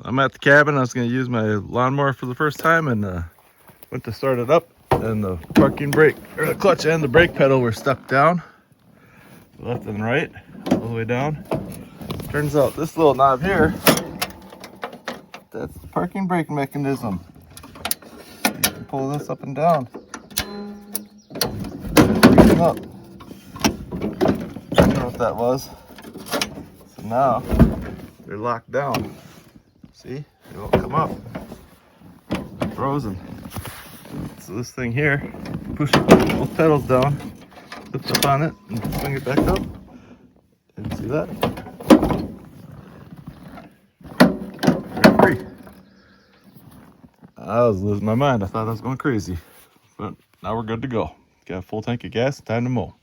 I'm at the cabin. I was going to use my lawnmower for the first time and went to start it up, and the parking brake, or the clutch and the brake pedal were stuck down, left and right, all the way down. Turns out this little knob here, that's the parking brake mechanism. You can pull this up and down. Up. I don't know what that was. So now they're locked down. See, they won't come up. They're frozen. So this thing here, push both pedals down, lift up on it, and swing it back up. And see that? They're free. I was losing my mind. I thought I was going crazy, but now we're good to go. Got a full tank of gas. Time to mow.